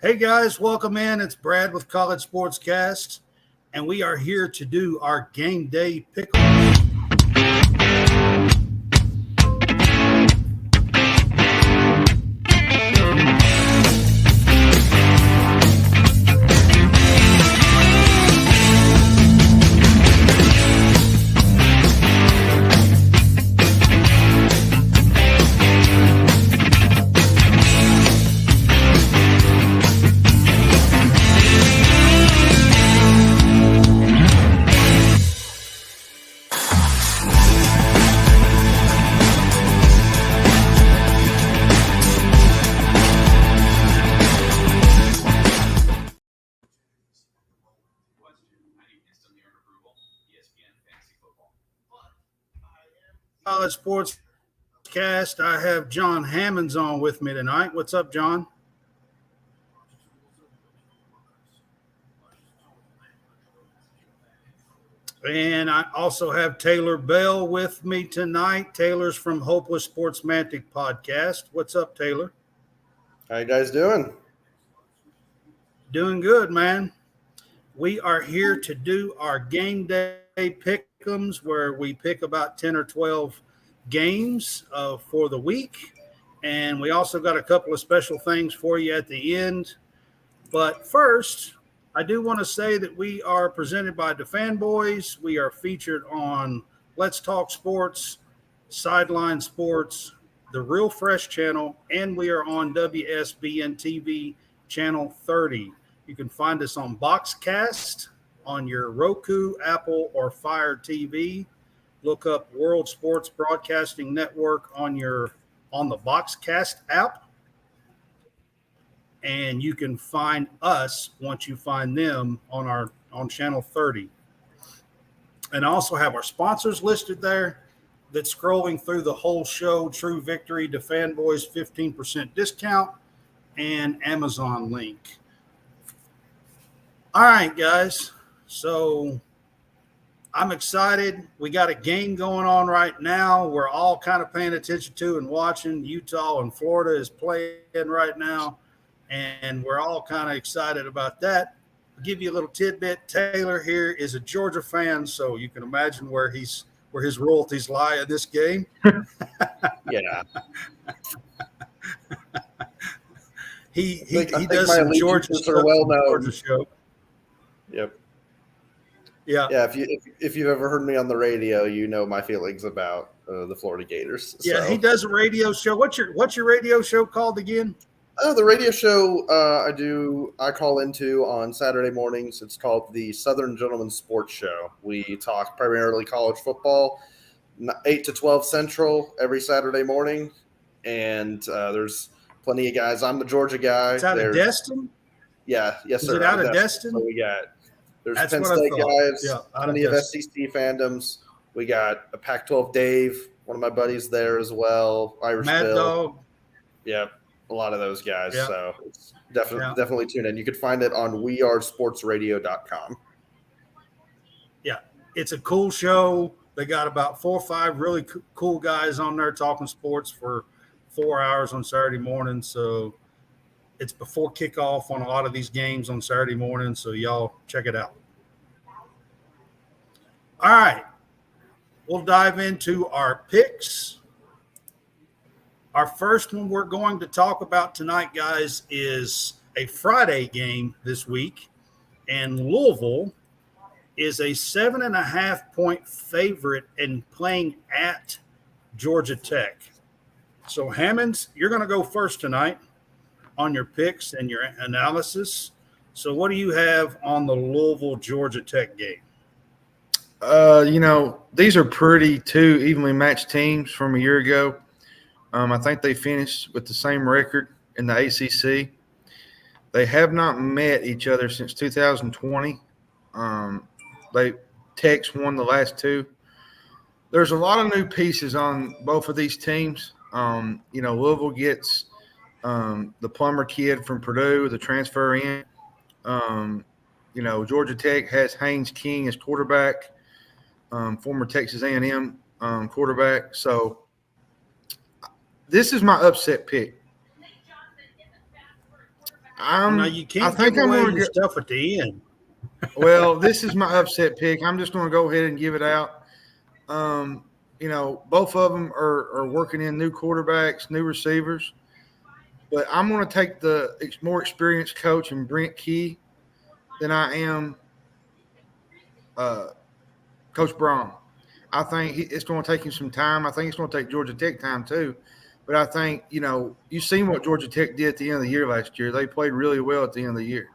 Hey guys, welcome in. It's Brad with College SportsCast, and we are here to do our game day pick'em. College SportsCast. I have John Hammonds on with me tonight. What's up, John? And I also have Taylor Bell with me tonight. Taylor's from Hopeless Sportsmantic Podcast. What's up, Taylor? How you guys doing? Doing good, man. We are here to do our game day pick'ems, where we pick about 10 or 12 games for the week. And we also got a couple of special things for you at the end. But first, I do want to say that we are presented by the Fanboys. We are featured on Let's Talk Sports, Sideline Sports, the Real Fresh channel, and we are on WSBN TV channel 30. You can find us on SportsCast on your Roku, Apple, or Fire TV. Look up World Sports Broadcasting Network on the SportsCast app. And you can find us once you find them on channel 30. And I also have our sponsors listed there that's scrolling through the whole show. True Victory, the Fanboys 15% discount, and Amazon link. All right, guys. So I'm excited. We got a game going on right now. We're all kind of paying attention to and watching. Utah and Florida is playing right now, and we're all kind of excited about that. I'll give you a little tidbit. Taylor here is a Georgia fan, so you can imagine where his royalties lie in this game. Yeah. He does some Georgia stuff well on the Georgia show. Yep. Yeah. Yeah. If you've ever heard me on the radio, you know my feelings about the Florida Gators. Yeah, so. He does a radio show. What's your radio show called again? The radio show I call into on Saturday mornings. It's called the Southern Gentleman Sports Show. We talk primarily college football, 8 to 12 Central every Saturday morning, and there's plenty of guys. I'm the Georgia guy. It's out of Destin? Yeah, yes, Is sir. it out of Destin? So we got That's Penn what State I thought. guys, Yeah, plenty of SEC fandoms. We got a Pac-12 Dave, one of my buddies there as well. Irish Mad Bill. Dog. Yeah, a lot of those guys. Yeah. So it's definitely tune in. You can find it on wearesportsradio.com. Yeah, it's a cool show. They got about 4 or 5 really cool guys on there talking sports for 4 hours on Saturday morning. So it's before kickoff on a lot of these games on Saturday morning. So y'all check it out. All right. We'll dive into our picks. Our first one we're going to talk about tonight, guys, is a Friday game this week. And Louisville is a 7.5-point favorite and playing at Georgia Tech. So, Hammonds, you're going to go first tonight on your picks and your analysis. So what do you have on the Louisville-Georgia Tech game? These are pretty two evenly matched teams from a year ago. I think they finished with the same record in the ACC. They have not met each other since 2020. Tech's won the last two. There's a lot of new pieces on both of these teams. Louisville gets the Plummer kid from Purdue, the transfer in. Georgia Tech has Haynes King as quarterback, former Texas A&M quarterback. So this is my upset pick. You I can't think give I'm away going to your go. stuff at the end. Well, this is my upset pick. I'm just going to go ahead and give it out. Both of them are working in new quarterbacks, new receivers. But I'm going to take the more experienced coach in Brent Key than I am Coach Braun. I think it's going to take him some time. I think it's going to take Georgia Tech time too. But I think, you've seen what Georgia Tech did at the end of the year last year. They played really well at the end of the year,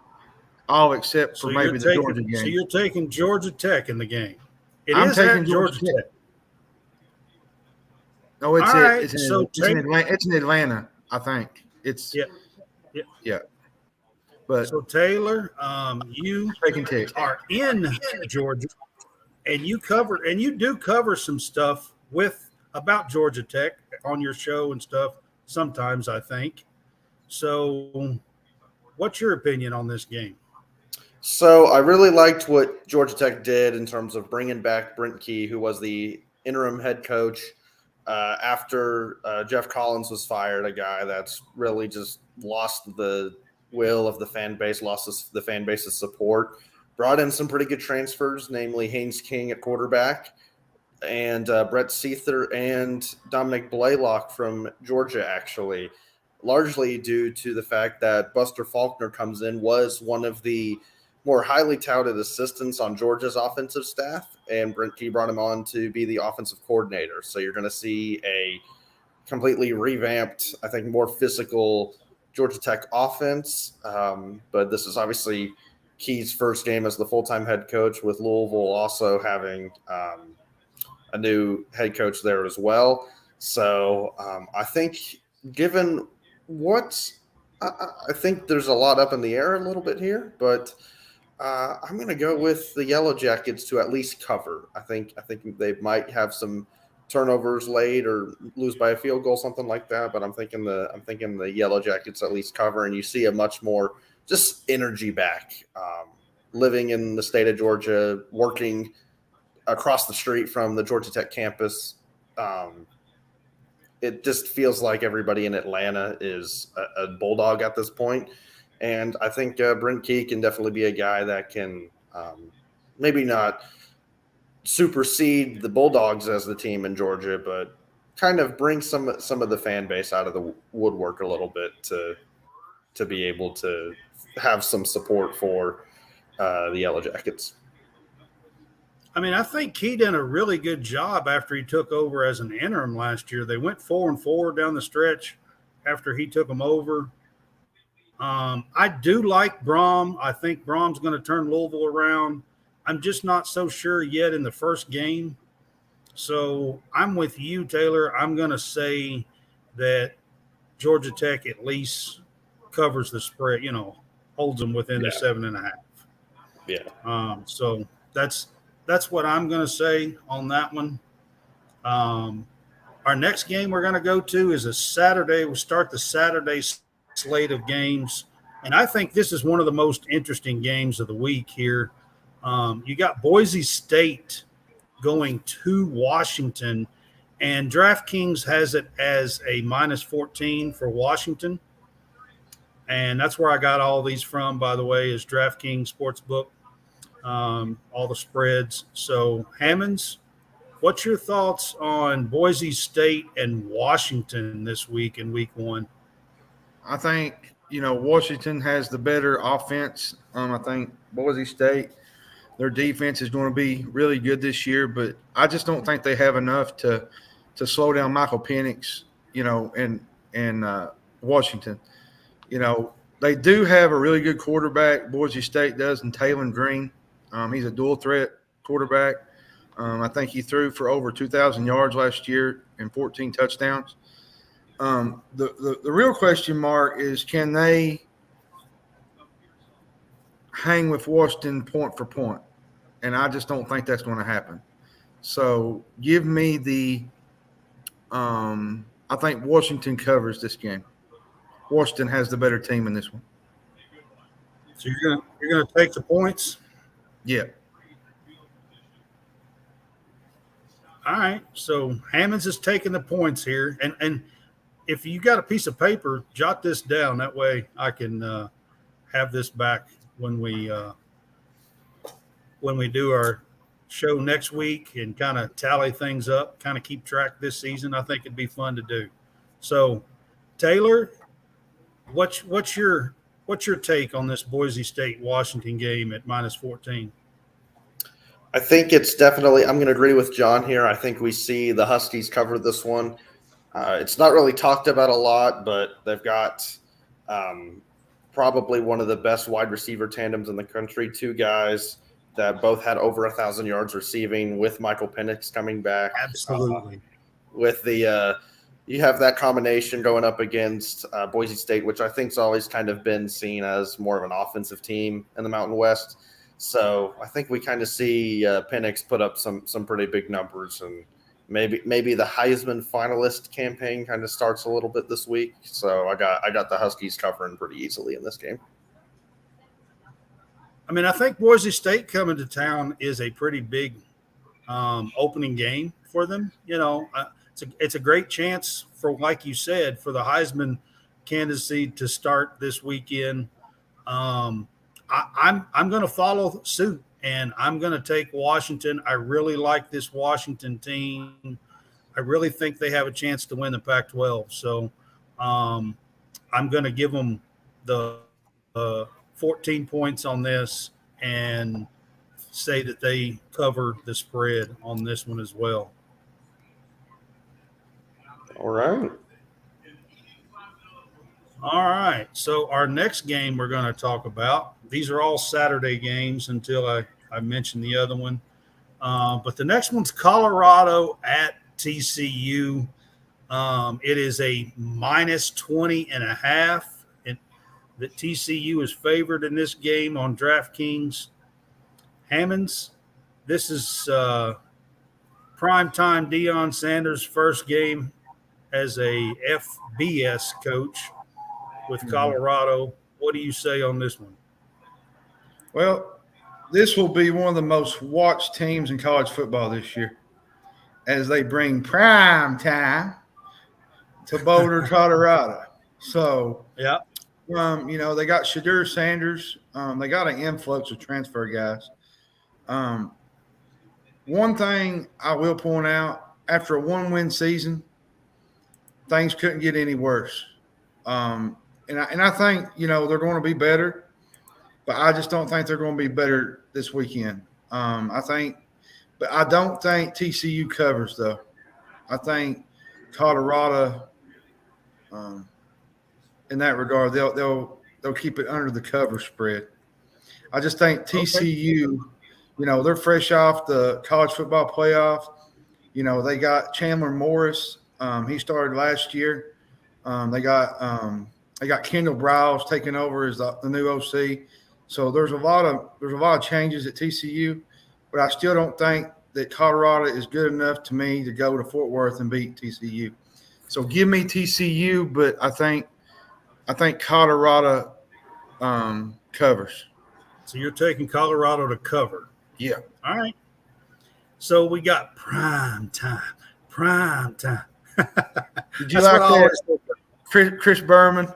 all except for maybe the Georgia game. So you're taking Georgia Tech in the game. It I'm is taking at Georgia Tech. No, it's All right. it's in Atlanta. I think it's yeah. But so Taylor, you taking Tech. are in Georgia, and you do cover some stuff about Georgia Tech on your show and stuff sometimes, I think. So what's your opinion on this game? So I really liked what Georgia Tech did in terms of bringing back Brent Key, who was the interim head coach after Jeff Collins was fired, a guy that's really just lost the will of the fan base, lost the fan base's support, brought in some pretty good transfers, namely Haynes King at quarterback and Brett Seether and Dominic Blaylock from Georgia, actually, largely due to the fact that Buster Faulkner comes in, was one of the more highly touted assistants on Georgia's offensive staff, and Brent Key brought him on to be the offensive coordinator. So you're going to see a completely revamped, I think, more physical Georgia Tech offense. But this is obviously Key's first game as the full-time head coach, with Louisville also having a new head coach there as well. So I think given what I think there's a lot up in the air a little bit here, but I'm going to go with the Yellow Jackets to at least cover. I think they might have some turnovers late or lose by a field goal, something like that. But I'm thinking the Yellow Jackets at least cover, and you see a much more just energy back. Living in the state of Georgia, working across the street from the Georgia Tech campus, it just feels like everybody in Atlanta is a Bulldog at this point. And I think Brent Key can definitely be a guy that can maybe not supersede the Bulldogs as the team in Georgia, but kind of bring some of the fan base out of the woodwork a little bit to be able to have some support for the Yellow Jackets. I mean, I think he did a really good job after he took over as an interim last year. They went 4-4 down the stretch after he took them over. I do like Brom. I think Brom's going to turn Louisville around. I'm just not so sure yet in the first game. So I'm with you, Taylor. I'm going to say that Georgia Tech at least covers the spread, holds them within the 7.5. Yeah. So that's what I'm going to say on that one. Our next game we're going to go to is a Saturday. We'll start the Saturday slate of games, and I think this is one of the most interesting games of the week here. You got Boise State going to Washington, and DraftKings has it as a -14 for Washington, and that's where I got all these from, by the way, is DraftKings Sportsbook, all the spreads. So Hammonds, what's your thoughts on Boise State and Washington this week in week one? I think, Washington has the better offense. I think Boise State, their defense is going to be really good this year, but I just don't think they have enough to slow down Michael Penix, in Washington. They do have a really good quarterback, Boise State does, in Taylon Green. He's a dual threat quarterback. I think he threw for over 2,000 yards last year and 14 touchdowns. The real question mark is, can they hang with Washington point for point? And I just don't think that's going to happen. So give me I think Washington covers this game. Washington has the better team in this one. So you're gonna take the points? Yeah. All right. So Hammonds is taking the points here, and if you got a piece of paper, jot this down. That way I can have this back when we do our show next week and kind of tally things up, kind of keep track this season. I think it'd be fun to do. So, Taylor, what's your take on this Boise State Washington game at -14? I think it's definitely – I'm going to agree with John here. I think we see the Huskies cover this one. It's not really talked about a lot, but they've got probably one of the best wide receiver tandems in the country, two guys that both had over 1,000 yards receiving with Michael Penix coming back. Absolutely. With the you have that combination going up against Boise State, which I think's always kind of been seen as more of an offensive team in the Mountain West. So I think we kind of see Penix put up some pretty big numbers, and maybe the Heisman finalist campaign kind of starts a little bit this week. So I got the Huskies covering pretty easily in this game. I mean, I think Boise State coming to town is a pretty big opening game for them. It's a great chance for, like you said, for the Heisman candidacy to start this weekend. I'm going to follow suit, and I'm going to take Washington. I really like this Washington team. I really think they have a chance to win the Pac-12. So I'm going to give them the 14 points on this and say that they cover the spread on this one as well. All right. All right. So our next game we're going to talk about, these are all Saturday games until I mention the other one. But the next one's Colorado at TCU. It is a -20.5. That TCU is favored in this game on DraftKings. Hammonds, this is primetime Deion Sanders' first game as a FBS coach with Colorado. What do you say on this one? Well, this will be one of the most watched teams in college football this year as they bring prime time to Boulder, Colorado. So, yeah. they got Shadur Sanders. They got an influx of transfer guys. One thing I will point out, after a one-win season, things couldn't get any worse. And I think, they're going to be better, but I just don't think they're going to be better this weekend. But I don't think TCU covers, though. I think Colorado, in that regard, they'll keep it under the cover spread. I just think TCU, they're fresh off the college football playoff. They got Chandler Morris. He started last year. They got Kendall Browse taking over as the new OC. So there's a lot of changes at TCU, but I still don't think that Colorado is good enough to me to go to Fort Worth and beat TCU. So give me TCU, but I think Colorado covers. So you're taking Colorado to cover. Yeah. All right. So we got prime time. Did you like that? Chris Berman.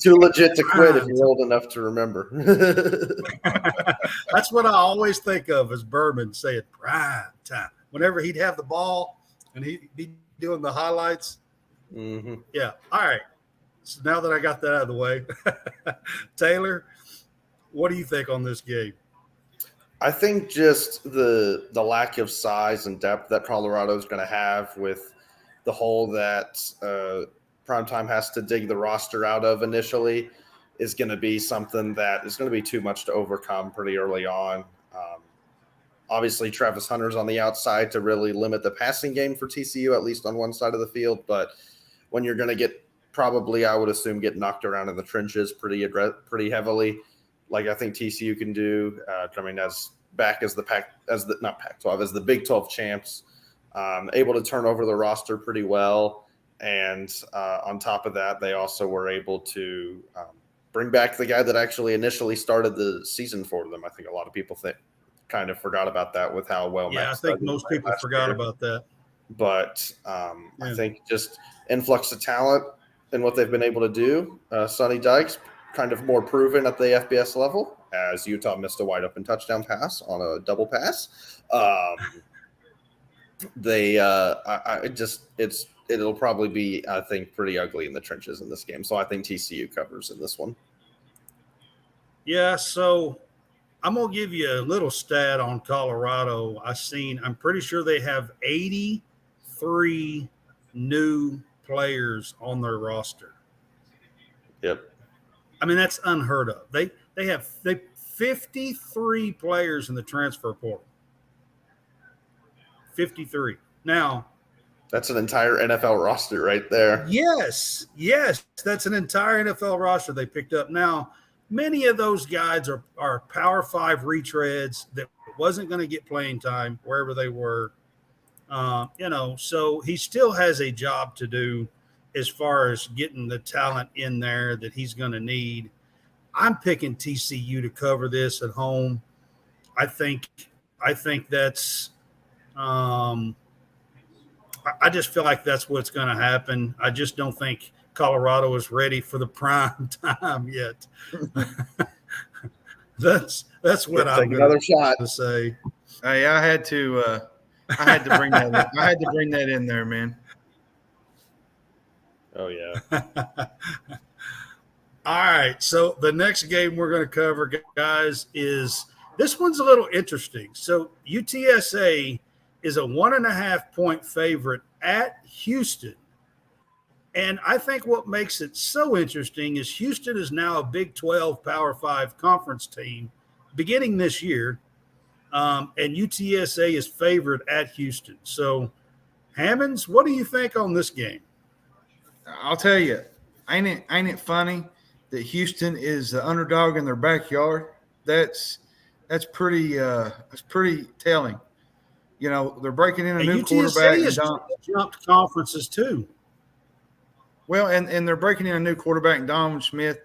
Too legit to quit if you're old enough to remember. That's what I always think of as Berman saying prime time. Whenever he'd have the ball and he'd be doing the highlights. Mm-hmm. Yeah. All right. So now that I got that out of the way, Taylor, what do you think on this game? I think just the lack of size and depth that Colorado is going to have with the hole that Primetime has to dig the roster out of initially is going to be something that is going to be too much to overcome pretty early on. Obviously, Travis Hunter's on the outside to really limit the passing game for TCU, at least on one side of the field. But when you're going to get probably, I would assume, get knocked around in the trenches pretty heavily, like I think TCU can do. As the Big 12 champs, able to turn over the roster pretty well. And on top of that, they also were able to bring back the guy that actually initially started the season for them. I think a lot of people kind of forgot about that with how well. Yeah, I think most people forgot about that. But I think just influx of talent and what they've been able to do. Sonny Dykes kind of more proven at the FBS level, as Utah missed a wide open touchdown pass on a double pass. It'll probably be, I think, pretty ugly in the trenches in this game. So I think TCU covers in this one. Yeah, so I'm going to give you a little stat on Colorado. I'm pretty sure they have 83 new players on their roster. Yep. I mean, that's unheard of. They have 53 players in the transfer portal. 53. Now, that's an entire NFL roster right there. Yes, that's an entire NFL roster they picked up. Now, many of those guys are Power 5 retreads that wasn't going to get playing time wherever they were. So he still has a job to do as far as getting the talent in there that he's going to need. I'm picking TCU to cover this at home. I think that's I just feel like that's what's going to happen. I just don't think Colorado is ready for the prime time yet. That's what I'm going to say. Hey, I had to bring that. I had to bring that in there, man. Oh yeah. All right. So the next game we're going to cover, guys, is this one's a little interesting. So UTSA is a 1.5 point favorite at Houston. And I think what makes it so interesting is Houston is now a Big 12 Power 5 conference team beginning this year. And UTSA is favored at Houston. So, Hammonds, what do you think on this game? I'll tell you, ain't it funny that Houston is the underdog in their backyard? That's pretty telling. You know, they're breaking in a new quarterback. UTSA has jumped conferences too. Well, and they're breaking in a new quarterback, Donovan Smith,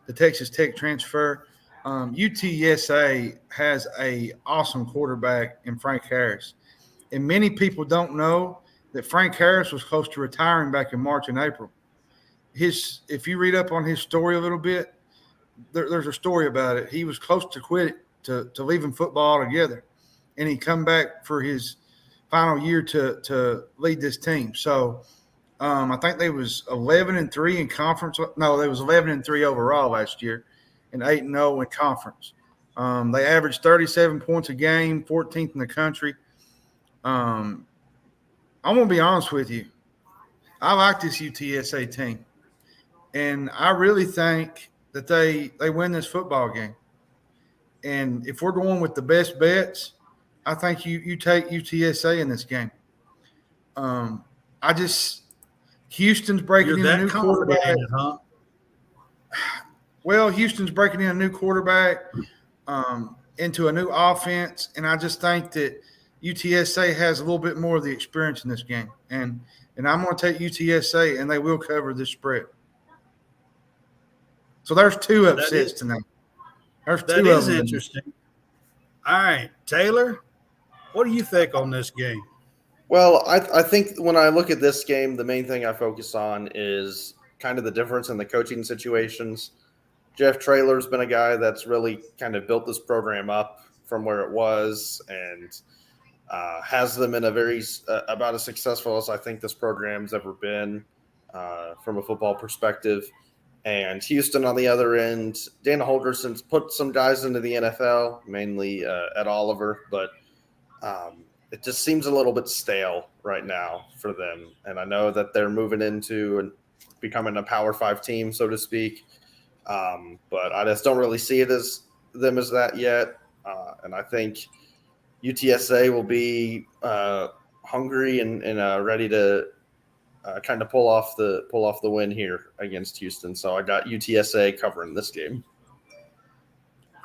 the Texas Tech transfer. UTSA has a awesome quarterback in Frank Harris. And many people don't know that Frank Harris was close to retiring back in March and April. If you read up on his story a little bit, there's a story about it. He was close to quit to leaving football altogether. And he come back for his final year to lead this team. So I think they was 11-3 in conference. No, they was 11-3 overall last year, and 8-0 in conference. They averaged 37 points a game, 14th in the country. I'm gonna be honest with you. I like this UTSA team, and I really think that they win this football game. And if we're going with the best bets, I think you take UTSA in this game. Houston's breaking in a new quarterback. Huh? Well, Houston's breaking in a new quarterback into a new offense, and I just think that UTSA has a little bit more of the experience in this game. And I'm going to take UTSA, and they will cover this spread. So there's two upsets tonight. That is interesting. All right, Taylor, what do you think on this game? Well, I think when I look at this game, the main thing I focus on is kind of the difference in the coaching situations. Jeff Traylor's been a guy that's really kind of built this program up from where it was and has them in a very about as successful as I think this program's ever been from a football perspective. And Houston on the other end, Dana Holgerson's put some guys into the NFL, mainly Ed Oliver, but it just seems a little bit stale right now for them. And I know that they're moving into and becoming a Power 5 team, so to speak. But I just don't really see it as that yet. And I think UTSA will be hungry and ready to kind of pull off the win here against Houston. So I got UTSA covering this game.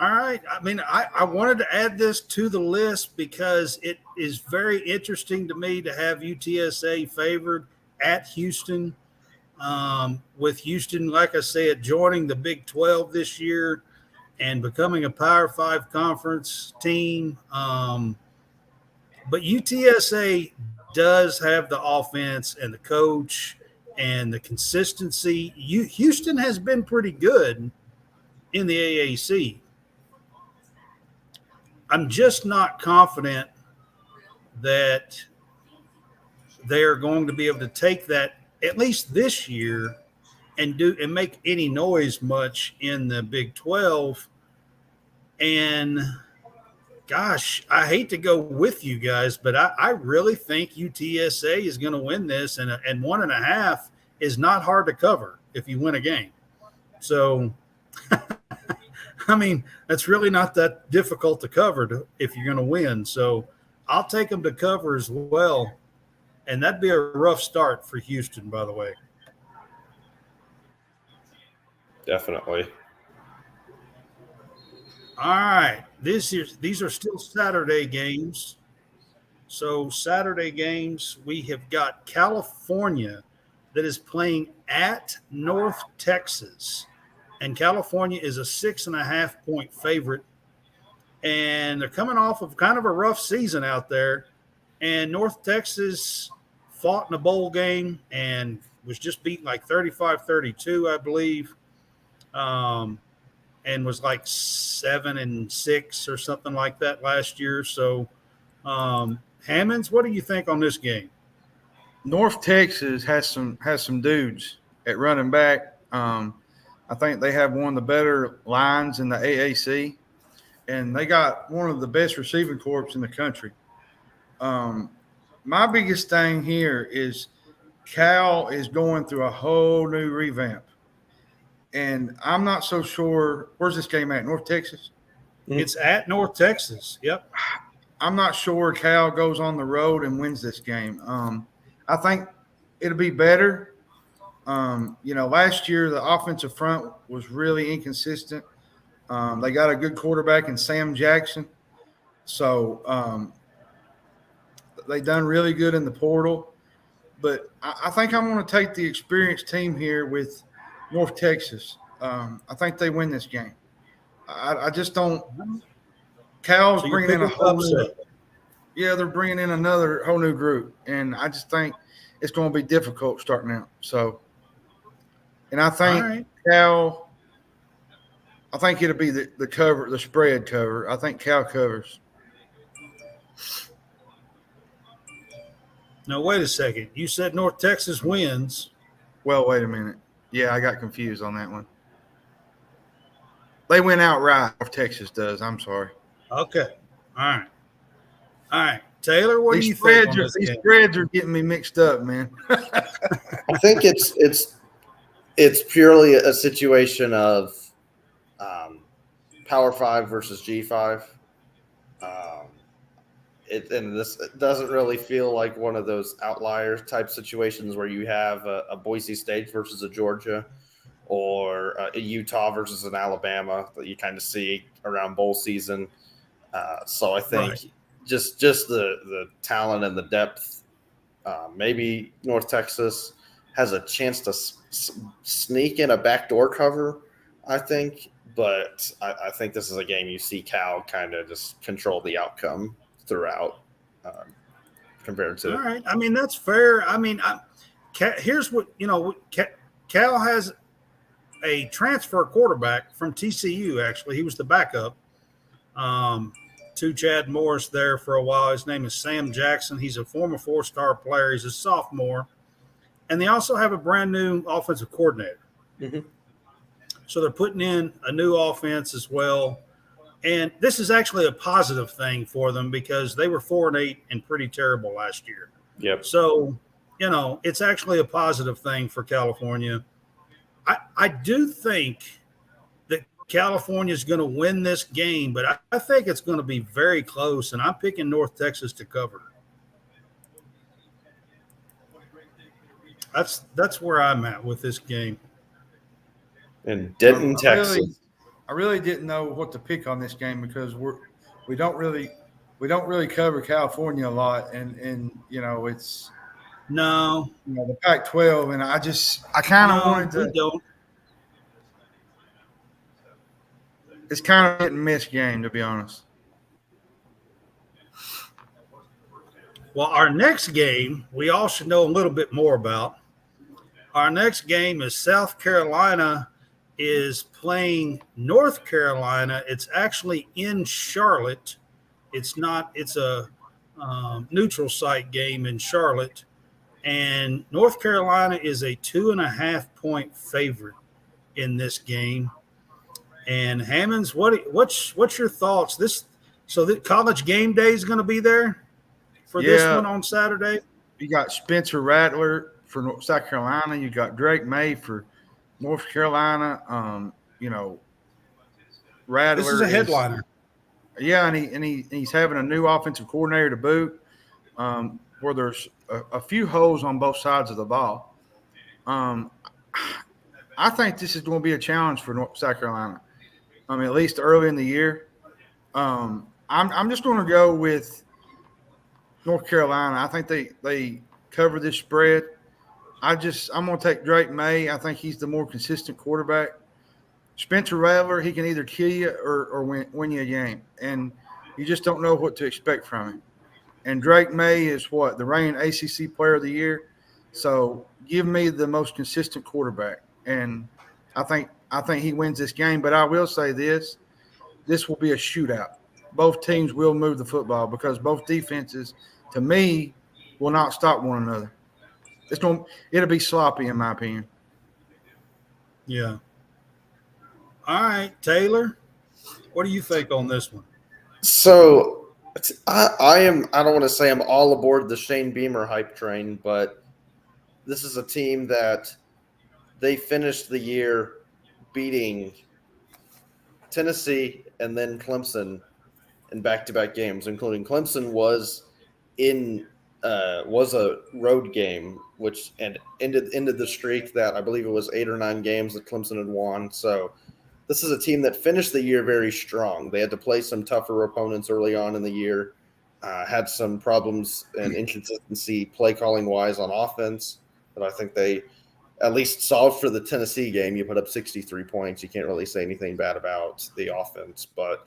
All right. I mean, I wanted to add this to the list because it is very interesting to me to have UTSA favored at Houston. With Houston, like I said, joining the Big 12 this year and becoming a Power 5 conference team. But UTSA does have the offense and the coach and the consistency. Houston has been pretty good. in the AAC. I'm just not confident that they're going to be able to take that, at least this year, and make any noise much in the Big 12. And gosh, I hate to go with you guys, but I really think UTSA is going to win this, and 1.5 is not hard to cover if you win a game. So, I mean, that's really not that difficult to cover if you're going to win. So, I'll take them to cover as well, and that'd be a rough start for Houston, by the way. Definitely. All right, these are still Saturday games. So Saturday games, we have got California that is playing at North Texas, and California is a 6.5-point favorite, and they're coming off of kind of a rough season out there. And North Texas fought in a bowl game and was just beaten like 35-32, I believe. And was like 7-6 or something like that last year. So, Hammonds, what do you think on this game? North Texas has some dudes at running back. I think they have one of the better lines in the AAC, and they got one of the best receiving corps in the country. My biggest thing here is Cal is going through a whole new revamp. And I'm not so sure. Where's this game at? North Texas? It's at North Texas. Yep. I'm not sure Cal goes on the road and wins this game. I think it'll be better. Last year the offensive front was really inconsistent. They got a good quarterback in Sam Jackson. So they done really good in the portal. But I think I'm going to take the experienced team here with North Texas. I think they win this game. I just don't. Cal's bringing in a whole new. Yeah, they're bringing in another whole new group, and I just think it's going to be difficult starting out. So, and I think Cal. I think it'll be the cover, the spread cover. I think Cal covers. Now wait a second. You said North Texas wins. Well, wait a minute. Yeah, I got confused on that one. They went outright. Texas does. I'm sorry. Okay. All right. Taylor, what do you think on this game? These spreads are getting me mixed up, man. I think it's purely a situation of Power 5 versus G5. And this doesn't really feel like one of those outlier type situations where you have a Boise State versus a Georgia or a Utah versus an Alabama that you kind of see around bowl season. So I think just the talent and the depth, maybe North Texas has a chance to sneak in a backdoor cover, I think. But I think this is a game you see Cal kind of just control the outcome throughout compared to. All right. I mean, that's fair. I mean, here's what, Cal has a transfer quarterback from TCU, actually. He was the backup to Chad Morris there for a while. His name is Sam Jackson. He's a former 4-star player. He's a sophomore. And they also have a brand new offensive coordinator. Mm-hmm. So they're putting in a new offense as well. And this is actually a positive thing for them because they were 4-8 and pretty terrible last year. Yep. So, it's actually a positive thing for California. I do think that California is going to win this game, but I think it's going to be very close, and I'm picking North Texas to cover. That's where I'm at with this game. In Denton, Texas. I really didn't know what to pick on this game because we don't really cover California a lot, and it's the Pac-12, and I kind of wanted to. Don't. It's kind of a hit and miss game, to be honest. Well, our next game we all should know a little bit more about. Our next game is South Carolina is playing North Carolina. It's actually in Charlotte. It's not. It's a neutral site game in Charlotte, and North Carolina is a 2.5-point favorite in this game. And Hammonds, what's your thoughts? So the college game day is going to be there for this one on Saturday. You got Spencer Rattler for South Carolina. You got Drake May for North Carolina. Rattler. This is a headliner. And he's having a new offensive coordinator to boot, where there's a few holes on both sides of the ball. I think this is going to be a challenge for South Carolina. At least early in the year. I'm just going to go with North Carolina. I think they cover this spread. I'm going to take Drake May. I think he's the more consistent quarterback. Spencer Rattler, he can either kill you or win you a game, and you just don't know what to expect from him. And Drake May is the reigning ACC Player of the Year. So give me the most consistent quarterback, and I think he wins this game. But I will say this will be a shootout. Both teams will move the football because both defenses, to me, will not stop one another. It'll be sloppy in my opinion. Yeah. All right, Taylor, what do you think on this one? So I don't want to say I'm all aboard the Shane Beamer hype train, but this is a team that they finished the year beating Tennessee and then Clemson in back-to-back games, including Clemson was a road game, which ended the streak that I believe it was 8 or 9 games that Clemson had won. So this is a team that finished the year very strong. They had to play some tougher opponents early on in the year, had some problems and inconsistency play calling wise on offense, but I think they at least solved for the Tennessee game. You put up 63 points. You can't really say anything bad about the offense, but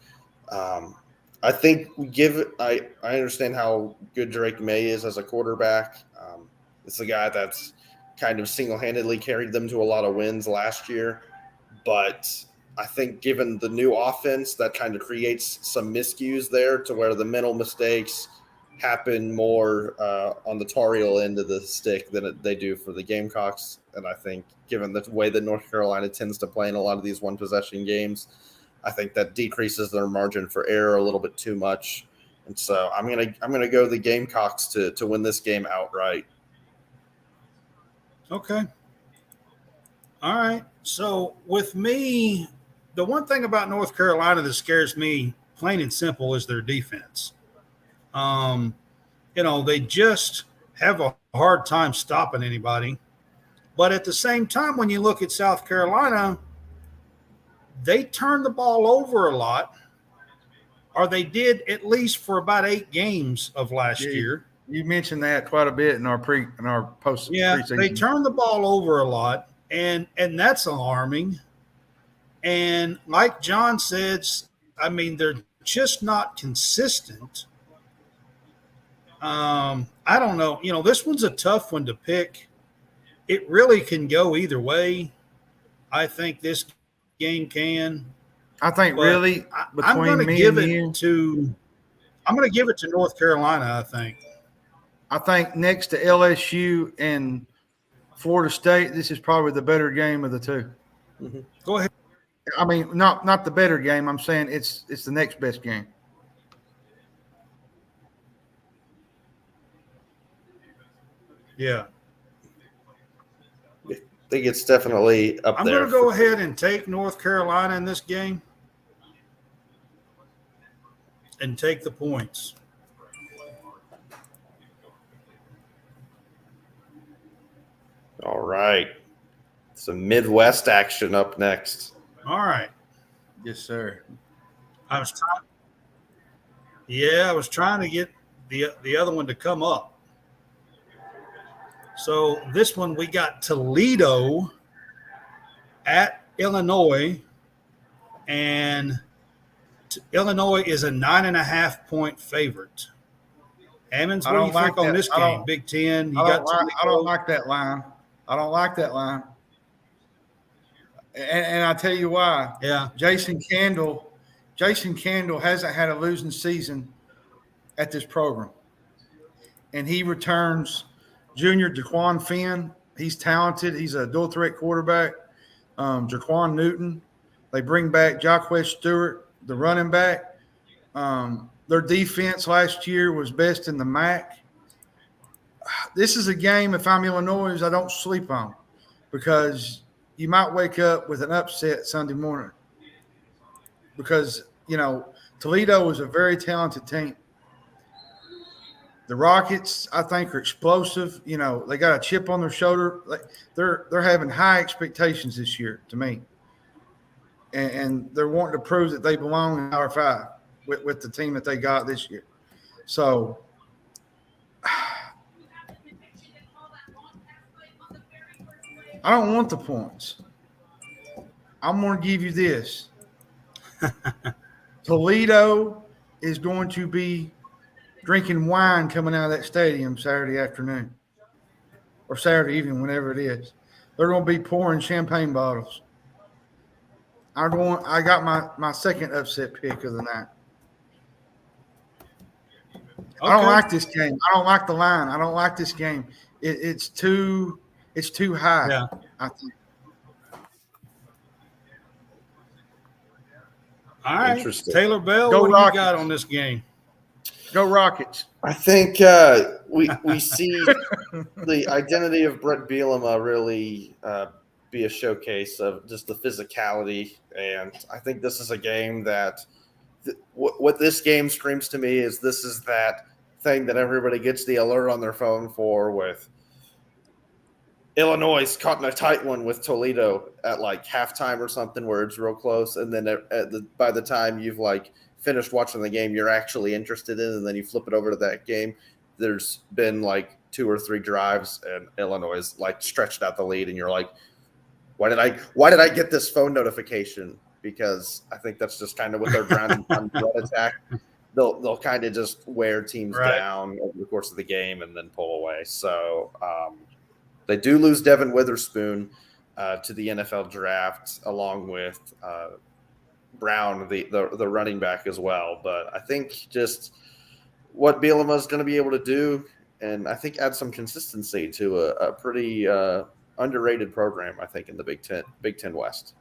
I think I understand how good Drake May is as a quarterback. It's a guy that's kind of single-handedly carried them to a lot of wins last year, but I think given the new offense, that kind of creates some miscues there to where the mental mistakes happen more on the Tar Heel end of the stick than they do for the Gamecocks. And I think given the way that North Carolina tends to play in a lot of these one-possession games, I think that decreases their margin for error a little bit too much. And so I'm gonna go the Gamecocks to win this game outright. Okay. All right. So with me, the one thing about North Carolina that scares me, plain and simple, is their defense. They just have a hard time stopping anybody. But at the same time, when you look at South Carolina, they turn the ball over a lot, or they did at least for about 8 games of last year. You mentioned that quite a bit in our post. Yeah, preseason. they turn the ball over a lot, and that's alarming. And like John said, I mean, they're just not consistent. I don't know. This one's a tough one to pick. It really can go either way. I think this game can. I think really I'm going to between me give and it you, to. I'm going to give it to North Carolina. I think next to LSU and Florida State, this is probably the better game of the two. Mm-hmm. Go ahead. I mean, not the better game. I'm saying it's the next best game. Yeah. I think it's definitely up I'm there. going to go ahead and take North Carolina in this game and take the points. All right. Some Midwest action up next. All right. Yes, sir. I was trying to get the other one to come up. So this one, we got Toledo at Illinois, and Illinois is a 9.5-point favorite. Hammonds, what do you think on this game? Big Ten. I don't like that line. I don't like that line. And I tell you why. Yeah. Jason Candle hasn't had a losing season at this program. And he returns junior Jaquan Finn. He's talented. He's a dual threat quarterback. Jaquan Newton. They bring back Jacquez Stewart, the running back. Their defense last year was best in the MAC. This is a game, if I'm Illinois, I don't sleep on because you might wake up with an upset Sunday morning because, Toledo is a very talented team. The Rockets, I think, are explosive. They got a chip on their shoulder. They're having high expectations this year to me. And they're wanting to prove that they belong in Power 5 with the team that they got this year. So I don't want the points. I'm going to give you this. Toledo is going to be drinking wine coming out of that stadium Saturday afternoon or Saturday evening, whenever it is. They're going to be pouring champagne bottles. I got my second upset pick of the night. Okay. I don't like this game. I don't like the line. I don't like this game. It's too high. Yeah. I think. All right, Taylor Bell, Go what Rockets. do you got on this game? Go Rockets. I think we see the identity of Brett Bielema really be a showcase of just the physicality, and I think this is a game that what this game screams to me is this is that thing that everybody gets the alert on their phone for with Illinois caught in a tight one with Toledo at like halftime or something where it's real close. And then by the time you've like finished watching the game, you're actually interested in, and then you flip it over to that game. There's been like 2 or 3 drives and Illinois is like stretched out the lead. And you're like, why did I get this phone notification? Because I think that's just kind of what they're grounded on attack. They'll kind of just wear teams down over the course of the game and then pull away. So, they do lose Devin Witherspoon to the NFL draft, along with Brown, the running back as well. But I think just what Bielema is going to be able to do, and I think add some consistency to a pretty underrated program, I think, in the Big Ten West.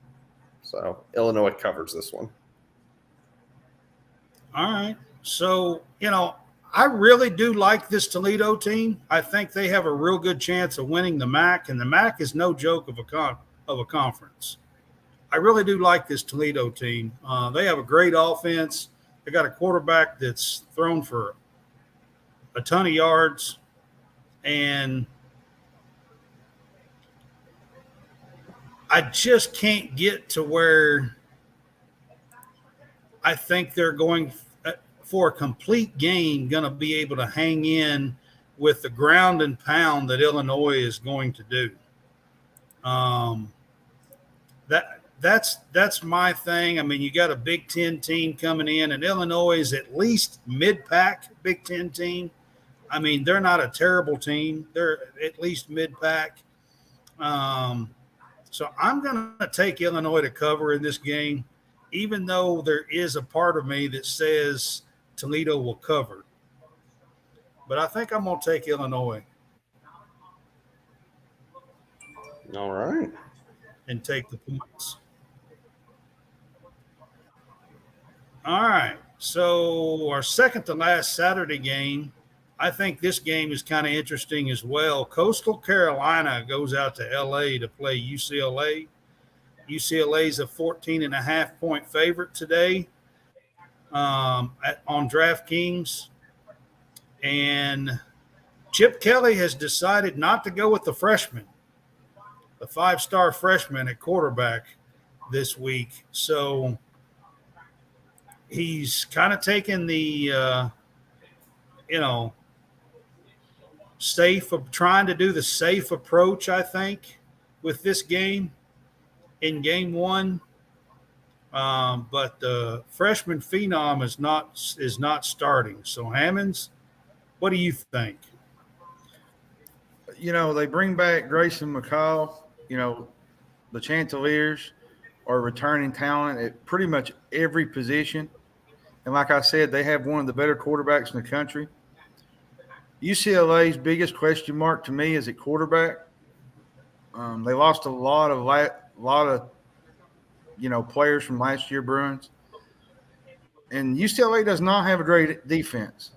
So Illinois covers this one. All right. So, I really do like this Toledo team. I think they have a real good chance of winning the MAC, and the MAC is no joke of a conference. I really do like this Toledo team. They have a great offense. They got a quarterback that's thrown for a ton of yards, and I just can't get to where I think they're going for a complete game, going to be able to hang in with the ground and pound that Illinois is going to do. That's my thing. I mean, you got a Big Ten team coming in, and Illinois is at least mid-pack Big Ten team. I mean, they're not a terrible team. They're at least mid-pack. So I'm going to take Illinois to cover in this game, even though there is a part of me that says Toledo will cover. But I think I'm going to take Illinois. All right. And take the points. All right. So our second to last Saturday game, I think this game is kind of interesting as well. Coastal Carolina goes out to L.A. to play UCLA. UCLA is a 14.5-point favorite today on DraftKings. And Chip Kelly has decided not to go with the freshman, the 5-star freshman at quarterback this week. So he's kind of taken the, trying to do the safe approach, I think, with this game in game one. But the freshman phenom is not starting. So Hammonds, what do you think? They bring back Grayson McCall, the Chanticleers. are returning talent at pretty much every position. And like I said, they have one of the better quarterbacks in the country. UCLA's biggest question mark to me is at quarterback. They lost a lot of players from last year Bruins, and UCLA does not have a great defense.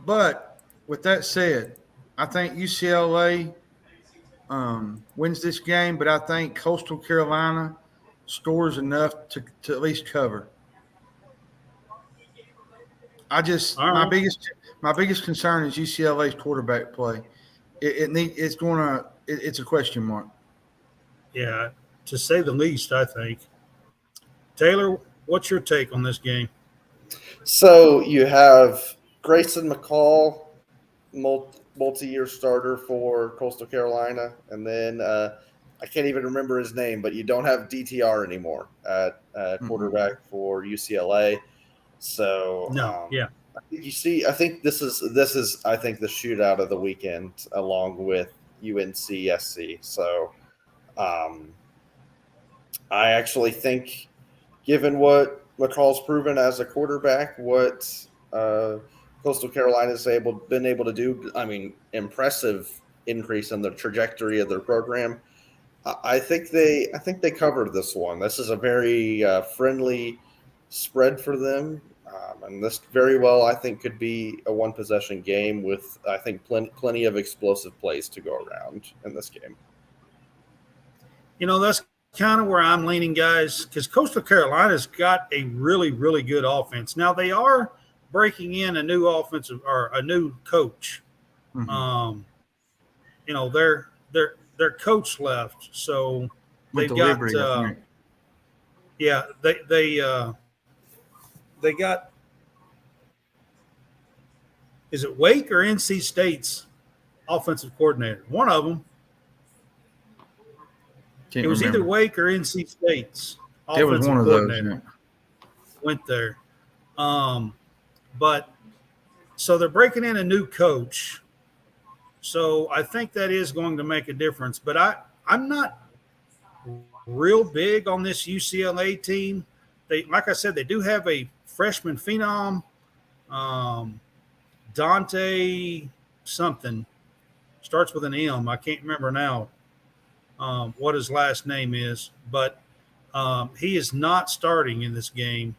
But with that said, I think UCLA wins this game, but I think Coastal Carolina scores enough to at least cover. I just All right. my biggest concern is UCLA's quarterback play. It's a question mark. Yeah, to say the least, I think. Taylor, what's your take on this game? So you have Grayson McCall, multi-year starter for Coastal Carolina, and then I can't even remember his name, but you don't have DTR anymore at quarterback for UCLA. So No, yeah. I think this is the shootout of the weekend, along with UNC SC. So I actually think, given what McCall's proven as a quarterback, what Coastal Carolina's been able to do, I mean, impressive increase in the trajectory of their program. I think they covered this one. This is a very friendly spread for them, and this very well, I think, could be a one possession game with, I think, plenty of explosive plays to go around in this game. That's kind of where I'm leaning, guys, because Coastal Carolina's got a really, really good offense. Now they are breaking in a new offensive or a new coach. Mm-hmm. Their coach left, so Went they've to got Liberty, I think. yeah they got, is it Wake or NC State's offensive coordinator? One of them. Can't It was remember. either Wake or NC State's It was offensive one of those. coordinator. Yeah. Went there. But so they're breaking in a new coach. So I think that is going to make a difference. But I'm not real big on this UCLA team. Like I said, they do have a freshman phenom, Dante something, starts with an M. I can't remember now what his last name is, but he is not starting in this game.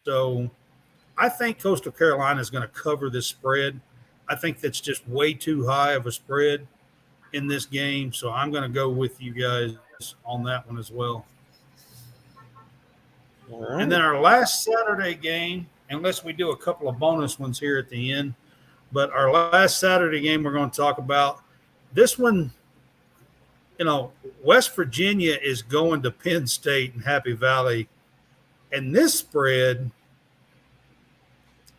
So I think Coastal Carolina is going to cover this spread. I think that's just way too high of a spread in this game. So I'm going to go with you guys on that one as well. All right. And then our last Saturday game, unless we do a couple of bonus ones here at the end, but our last Saturday game we're going to talk about, this one, West Virginia is going to Penn State and Happy Valley. And this spread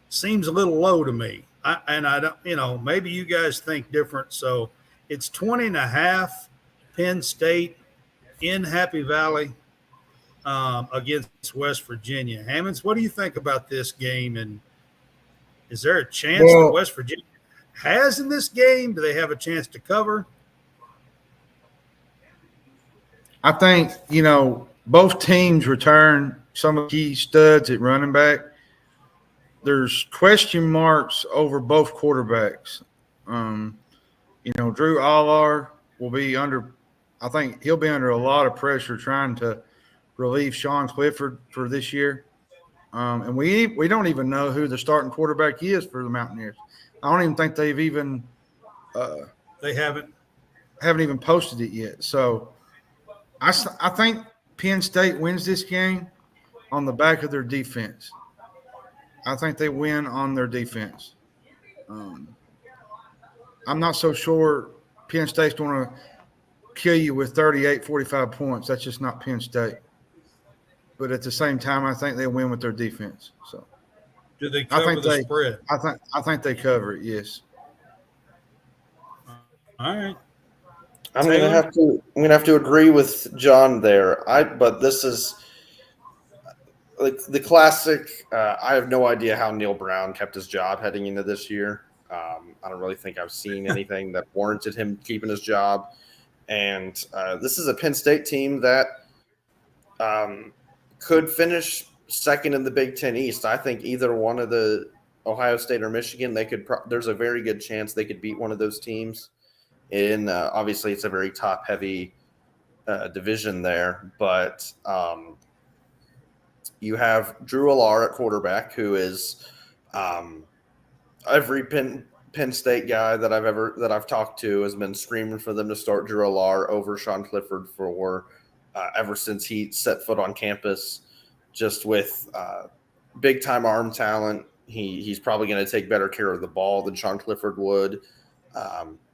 seems a little low to me. I don't, maybe you guys think different. So it's 20.5 Penn State in Happy Valley against West Virginia. Hammonds, what do you think about this game? And is there a chance that West Virginia has in this game? Do they have a chance to cover? I think, both teams return some of the key studs at running back. There's question marks over both quarterbacks. Drew Allar will be I think he'll be under a lot of pressure trying to relieve Sean Clifford for this year. And we don't even know who the starting quarterback is for the Mountaineers. I don't even think they've even they haven't even posted it yet. So I think Penn State wins this game on the back of their defense. I think they win on their defense. I'm not so sure Penn State's going to kill you with 38, 45 points. That's just not Penn State. But at the same time, I think they win with their defense. So, do they cover the spread? I think they cover it. Yes. All right. I'm gonna have to agree with John there. But this is like the classic. I have no idea how Neil Brown kept his job heading into this year. I don't really think I've seen anything that warranted him keeping his job. And this is a Penn State team that could finish second in the Big Ten East. I think either one of the Ohio State or Michigan, they could. There's a very good chance they could beat one of those teams. In obviously, it's a very top-heavy division there, but you have Drew Allar at quarterback, who is every Penn State guy that I've talked to has been screaming for them to start Drew Allar over Sean Clifford for ever since he set foot on campus. Just with big time arm talent, he's probably going to take better care of the ball than Sean Clifford would.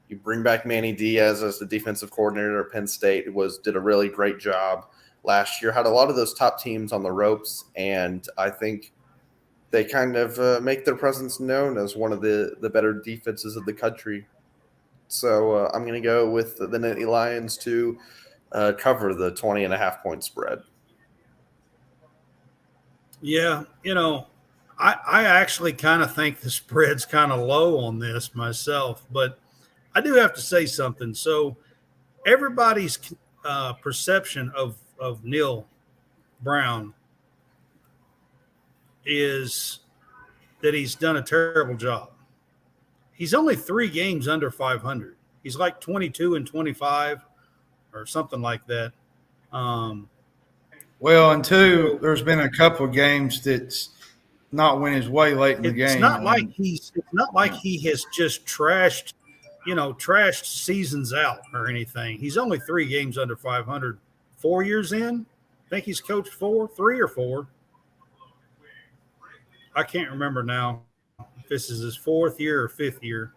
You bring back Manny Diaz as the defensive coordinator at Penn State, did a really great job last year. Had a lot of those top teams on the ropes, and I think they kind of make their presence known as one of the better defenses of the country. So I'm going to go with the Nittany Lions to cover the 20.5-point spread. Yeah, I actually kind of think the spread's kind of low on this myself, but I do have to say something. So everybody's perception of Neil Brown is that he's done a terrible job. He's only 3 games under 500. He's like 22-25 or something like that. Well, and two, there's been a couple of games that's not went his way late in the game. It's not like he has just trashed seasons out or anything. He's only 3 games under 500. 4 years in, I think he's coached 3 or 4. I can't remember now if this is his 4th year or 5th year.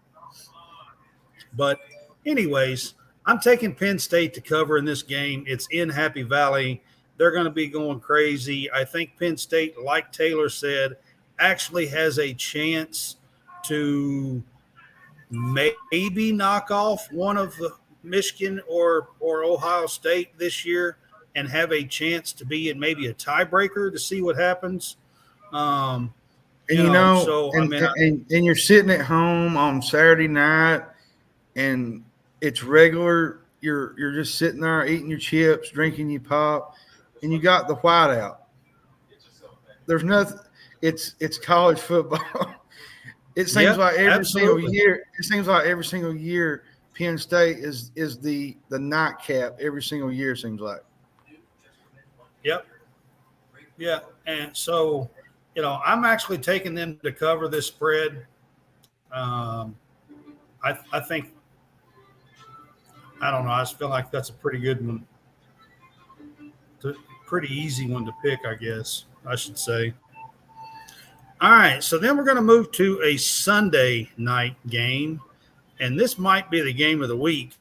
But anyways, I'm taking Penn State to cover in this game. It's in Happy Valley. They're going to be going crazy. I think Penn State, like Taylor said, actually has a chance to maybe knock off one of the Michigan or Ohio State this year and have a chance to be in maybe a tiebreaker to see what happens. And you're sitting at home on Saturday night, and it's regular. You're just sitting there eating your chips, drinking your pop, and you got the whiteout. There's nothing. It's college football. It seems like every single year. It seems like every single year, Penn State is the nightcap. Every single year seems like. Yep. Yeah, and so I'm actually taking them to cover this spread. I think. I don't know. I just feel like that's a pretty good one. Pretty easy one to pick, I guess I should say. All right, so then we're going to move to a Sunday night game, and this might be the game of the week.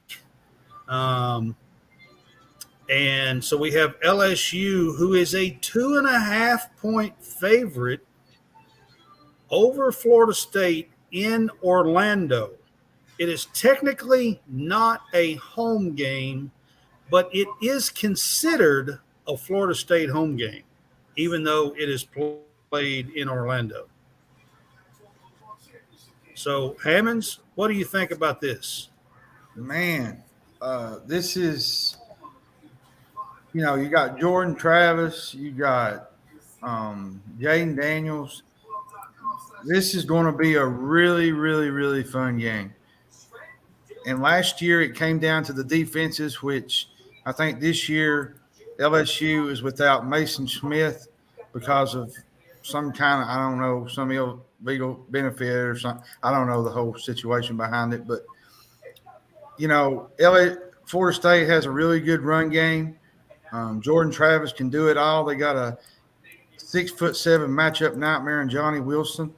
And so we have LSU, who is a 2.5-point favorite over Florida State in Orlando. It is technically not a home game, but it is considered a Florida State home game, even though it is played in Orlando. So, Hammonds, what do you think about this? Man, this is, you got Jordan Travis, you got Jaden Daniels. This is going to be a really, really, really fun game. And last year it came down to the defenses, which I think this year LSU is without Mason Smith because of some kind of, I don't know, some illegal benefit or something. I don't know the whole situation behind it. But, Florida State has a really good run game. Jordan Travis can do it all. They got a 6'7" matchup nightmare in Johnny Wilson.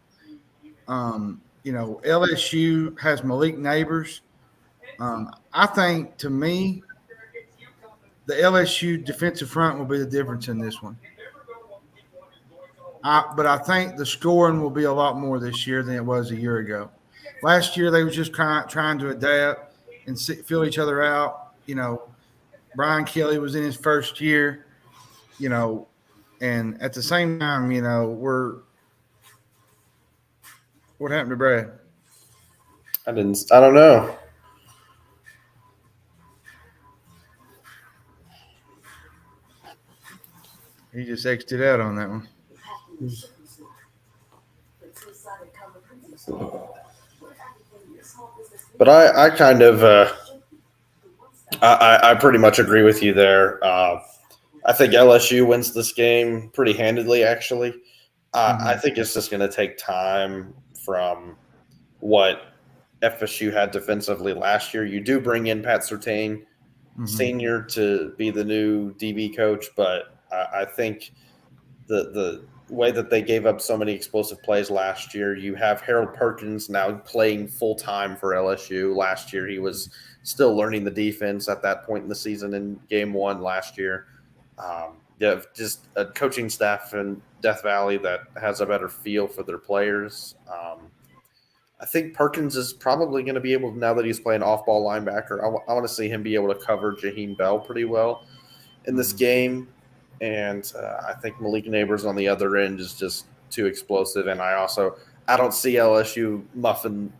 LSU has Malik Neighbors. I think, to me, the LSU defensive front will be the difference in this one. But I think the scoring will be a lot more this year than it was a year ago. Last year, they were just trying to adapt and fill each other out. Brian Kelly was in his first year, and at the same time, what happened to Brad? I don't know. He just exited out on that one. But I kind of I pretty much agree with you there. I think LSU wins this game pretty handedly. Actually, I think it's just going to take time from what FSU had defensively last year. You do bring in Pat Surtain, senior, to be the new DB coach, but I think the way that they gave up so many explosive plays last year, you have Harold Perkins now playing full time for LSU. Last year, he was still learning the defense at that point in the season in game one last year. You have just a coaching staff in Death Valley that has a better feel for their players. I think Perkins is probably going to be able to, now that he's playing off-ball linebacker, I want to see him be able to cover Jaheim Bell pretty well in this game. And I think Malik Neighbors on the other end is just too explosive. And I don't see LSU muffing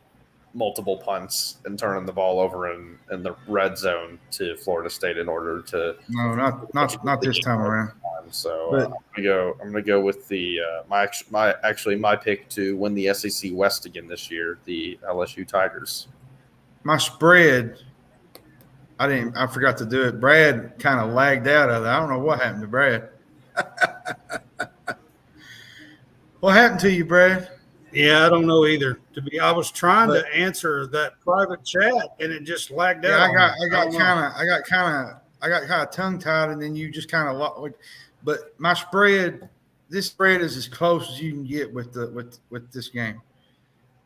multiple punts and turning the ball over in the red zone to Florida State in order to. No, not this time around. So I'm gonna go with the my pick to win the SEC West again this year, the LSU Tigers. My spread, I forgot to do it. Brad kind of lagged out of it. I don't know what happened to Brad. What happened to you, Brad? Yeah, I don't know either. I was trying to answer that private chat and it just lagged out. I got kind of tongue tied, and then you just kind of. But my spread, this spread is as close as you can get with this game,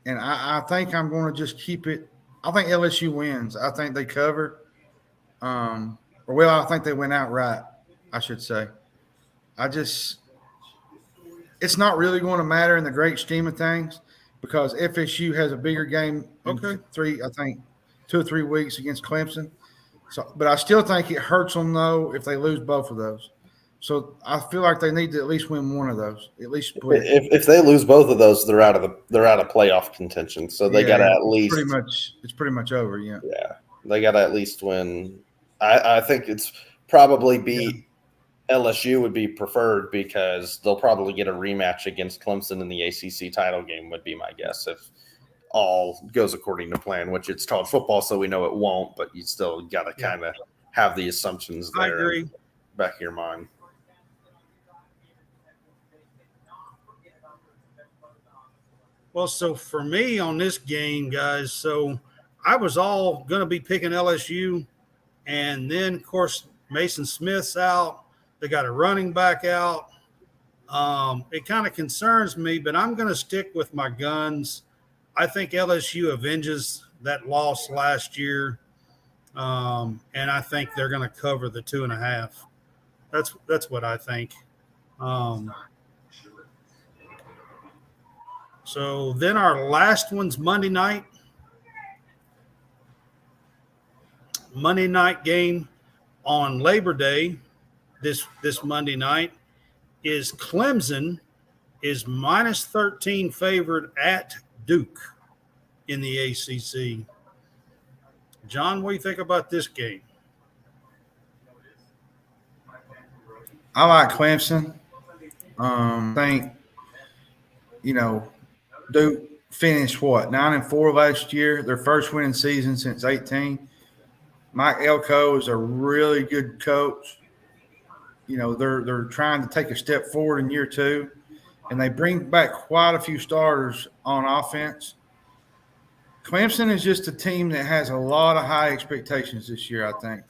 and I think I'm going to just keep it. I think LSU wins. I think they cover. I think they went outright, I should say. It's not really going to matter in the great scheme of things because FSU has a bigger game in 2 or 3 weeks against Clemson. But I still think it hurts them, though, if they lose both of those. So I feel like they need to at least win one of those, at least split. If they lose both of those, they're out of playoff contention. So they got to at least it's pretty much over. Yeah. Yeah, they got to at least win. I think it's probably LSU would be preferred because they'll probably get a rematch against Clemson in the ACC title game. Would be my guess if all goes according to plan, which it's college football, so we know it won't. But you still got to kind of have the assumptions there. I agree. Back of your mind. Well, so for me on this game, guys, so I was all going to be picking LSU. And then, of course, Mason Smith's out. They got a running back out. It kind of concerns me, but I'm going to stick with my guns. I think LSU avenges that loss last year. And I think they're going to cover the 2.5. That's what I think. So then our last one's Monday night. Monday night game on Labor Day this Monday night is Clemson is minus 13 favored at Duke in the ACC. John, what do you think about this game? I like Clemson. I think, Duke finished 9-4 last year, their first winning season since 18. Mike Elko is a really good coach. They're trying to take a step forward in year 2, and they bring back quite a few starters on offense. Clemson is just a team that has a lot of high expectations this year, I think.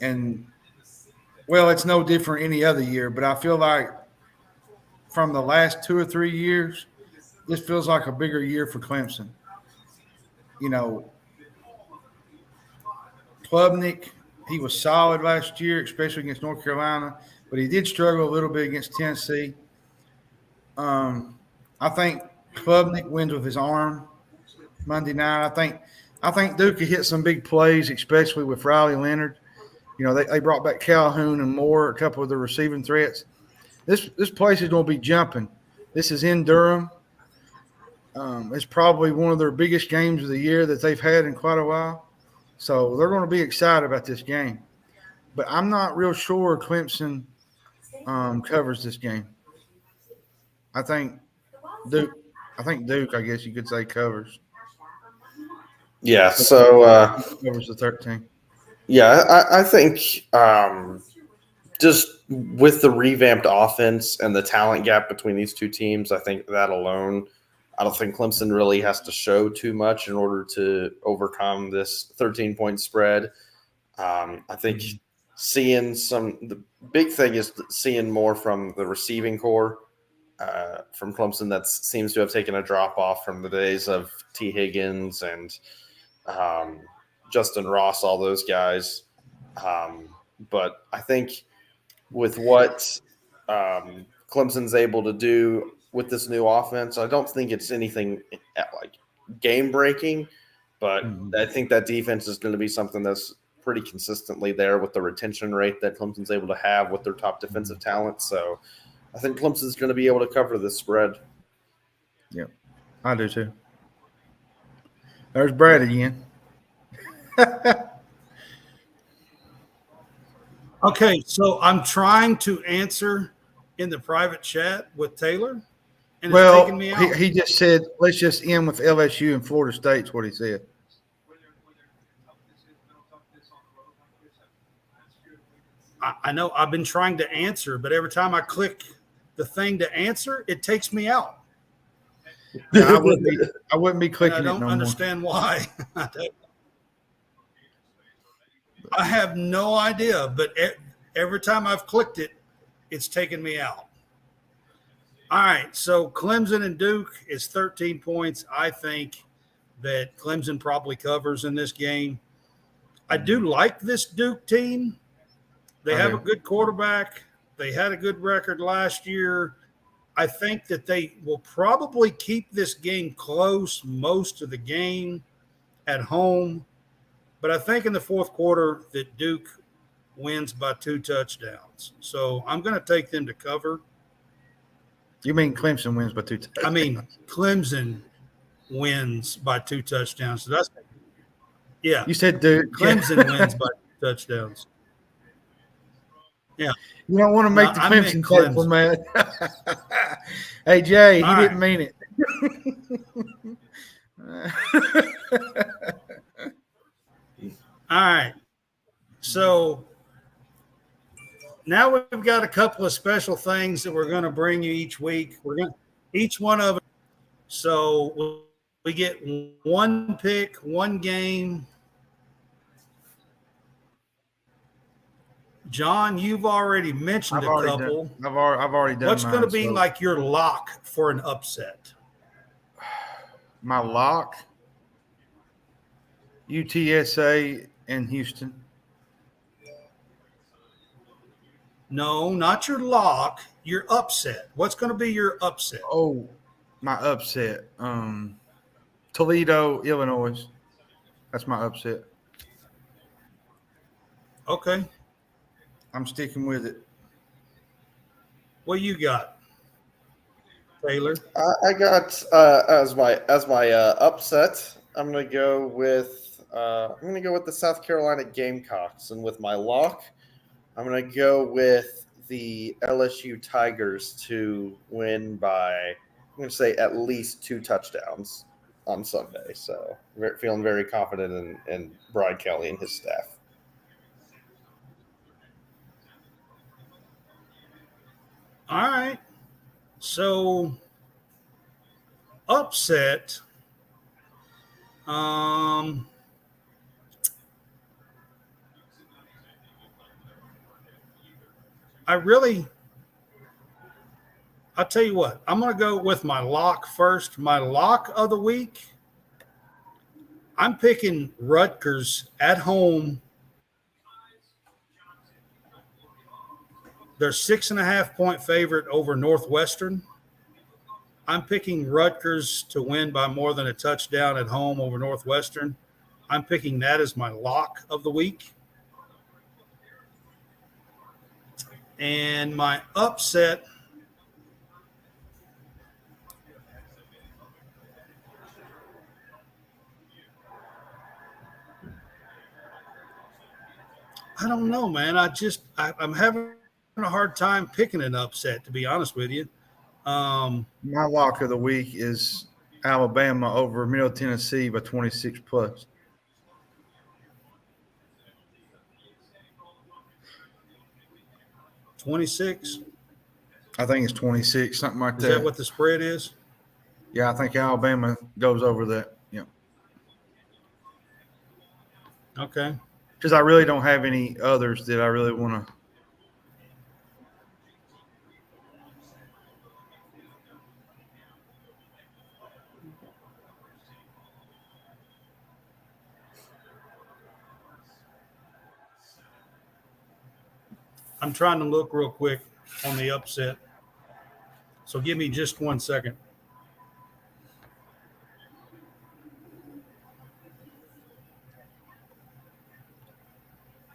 And, it's no different any other year, but I feel like from the last 2 or 3 years, this feels like a bigger year for Clemson. Klubnik, he was solid last year, especially against North Carolina, but he did struggle a little bit against Tennessee. I think Klubnik wins with his arm Monday night. I think Duke could hit some big plays, especially with Riley Leonard. They brought back Calhoun and Moore, a couple of the receiving threats. This place is going to be jumping. This is in Durham. It's probably one of their biggest games of the year that they've had in quite a while. So they're going to be excited about this game. But I'm not real sure Clemson covers this game. I think Duke. Duke. I guess you could say covers. Yeah. So Covers the 13. yeah, I think just with the revamped offense and the talent gap between these two teams, I think that alone, I don't think Clemson really has to show too much in order to overcome this 13-point spread. I think seeing the big thing is seeing more from the receiving core from Clemson that seems to have taken a drop off from the days of T. Higgins and Justin Ross, all those guys. But I think with what Clemson's able to do with this new offense, I don't think it's anything like game breaking, but I think that defense is going to be something that's pretty consistently there with the retention rate that Clemson's able to have with their top defensive talent. So I think Clemson's going to be able to cover this spread. Yeah, I do too. There's Brad again. Okay, so I'm trying to answer in the private chat with Taylor, and it's taking me out. He just said, let's just end with LSU and Florida State's what he said. I know I've been trying to answer, but every time I click the thing to answer, it takes me out. Yeah, I wouldn't be clicking and I it don't no understand why. I have no idea, but every time I've clicked it, it's taken me out. All right, so Clemson and Duke is 13 points. I think that Clemson probably covers in this game. I do like this Duke team. They have a good quarterback. They had a good record last year. I think that they will probably keep this game close most of the game at home. But I think in the fourth quarter that Duke wins by 2 touchdowns. So I'm going to take them to cover. You mean Clemson wins by 2 touchdowns? I mean, Clemson wins by 2 touchdowns. So that's yeah. You said Duke. Clemson wins by 2 touchdowns. Yeah. You don't want to make the Clemson people mad. Hey, Jay, he didn't mean it. All right. So now we've got a couple of special things that we're going to bring you each week. We're going to each one of them. So we get one pick, one game. John, you've already mentioned a couple. I've already done. What's going to be like your lock for an upset? My lock? UTSA and Houston. No, not your lock. Your upset. What's going to be your upset? Oh, my upset. Toledo, Illinois. That's my upset. Okay. I'm sticking with it. What you got, Taylor? I got as my upset. I'm gonna go with the South Carolina Gamecocks, and with my lock, I'm gonna go with the LSU Tigers to win by, I'm gonna say, at least 2 touchdowns on Sunday. So feeling very confident in Brian Kelly and his staff. All right. So upset. I'll tell you what, I'm going to go with my lock first. My lock of the week, I'm picking Rutgers at home. They're 6.5-point favorite over Northwestern. I'm picking Rutgers to win by more than a touchdown at home over Northwestern. I'm picking that as my lock of the week. And my upset, I don't know, man. I'm having a hard time picking an upset, to be honest with you. My lock of the week is Alabama over Middle Tennessee by 26 plus. $26. I think it's 26, something like Is that. that what the spread is? Yeah, I think Alabama goes over that. Yeah. Okay. Because I really don't have any others that I really want to. I'm trying to look real quick on the upset. So give me just 1 second.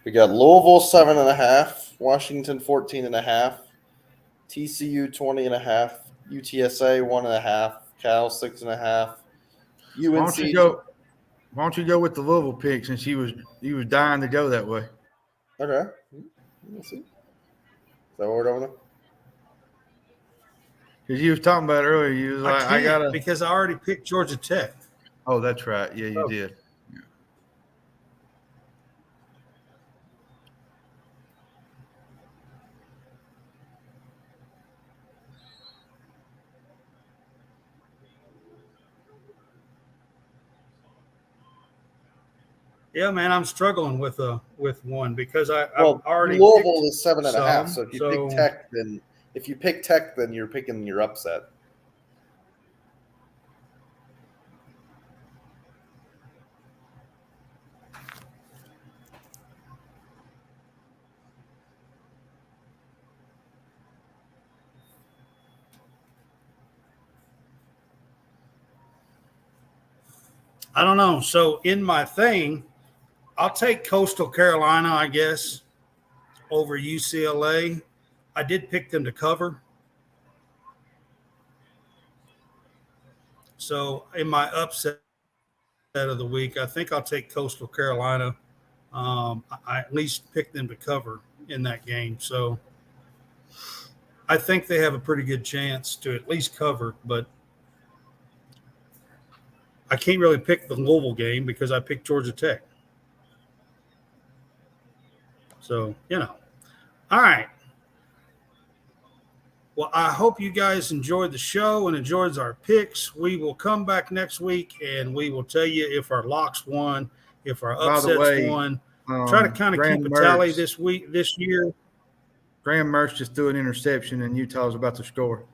We got Louisville 7.5, Washington 14.5, TCU 20.5, UTSA 1.5, Cal 6.5, Why UNC. don't you go? Why don't you go with the Louisville pick since you was dying to go that way? Okay, we'll see. Is that what we're doing? Because you was talking about it earlier. You was like, I gotta. Because I already picked Georgia Tech. Oh, that's right. Yeah, you did. Yeah, man, I'm struggling with one because I've already Louisville picked is 7.5. So if you so pick Tech, then you're picking your upset. I don't know. So in my thing, I'll take Coastal Carolina, I guess, over UCLA. I did pick them to cover. So in my upset of the week, I think I'll take Coastal Carolina. I at least picked them to cover in that game. So I think they have a pretty good chance to at least cover, but I can't really pick the Louisville game because I picked Georgia Tech. So, All right. Well, I hope you guys enjoyed the show and enjoyed our picks. We will come back next week and we will tell you if our locks won, if our upsets won. Try to kind of keep a tally this year. Graham Mertz just threw an interception and Utah's about to score.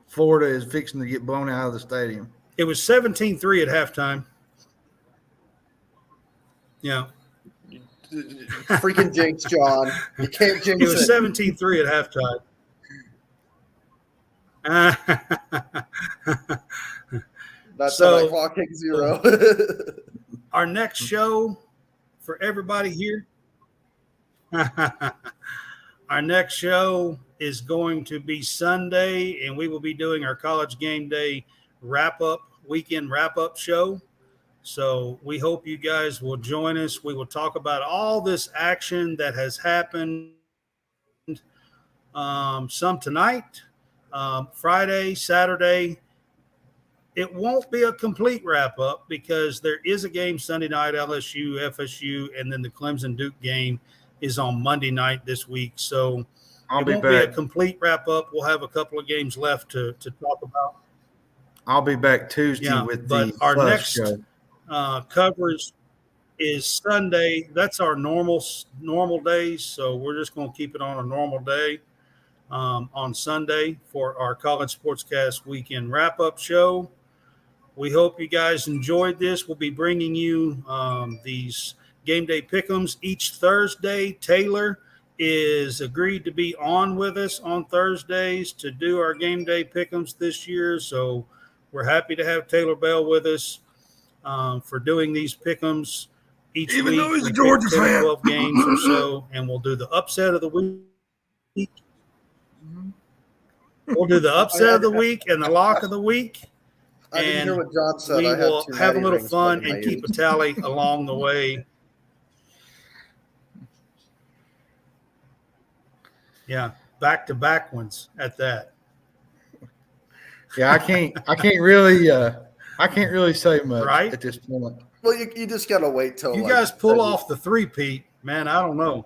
Florida is fixing to get blown out of the stadium. It was 17-3 at halftime. Yeah. Freaking jinx, John. You can't jinx it. It was 17-3 at halftime. That's so, clock hit 0. Our next show for everybody here. Our next show is going to be Sunday, and we will be doing our college game day weekend wrap-up show. So we hope you guys will join us. We will talk about all this action that has happened. Some tonight, Friday, Saturday. It won't be a complete wrap-up because there is a game Sunday night, LSU, FSU, and then the Clemson-Duke game is on Monday night this week. So it won't be a complete wrap-up. We'll have a couple of games left to talk about. I'll be back Tuesday but our next coverage is Sunday. That's our normal days, so we're just going to keep it on a normal day on Sunday for our College SportsCast weekend wrap-up show. We hope you guys enjoyed this. We'll be bringing you these game day pick'ems each Thursday. Taylor is agreed to be on with us on Thursdays to do our game day pick'ems this year, so we're happy to have Taylor Bell with us for doing these pick'ems each week. Even though he's a Georgia fan. 12 games or so, and we'll do the upset of the week. We'll do the upset of the week and the lock of the week. I didn't hear what John said. We will have a little fun and keep a tally along the way. Yeah, back-to-back ones at that. Yeah, I can't really say much Right? at this point. Well, you just gotta wait till You like, guys pull off the three-peat, man. I don't know.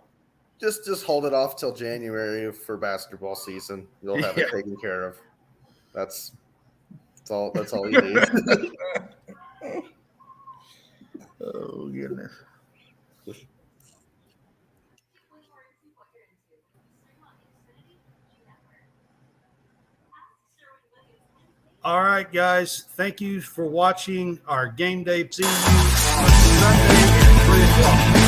just hold it off till January for basketball season. You'll have it Yeah. taken care of. That's all you need. Oh goodness. All right, guys. Thank you for watching our game day. See you on Sunday at 3 o'clock.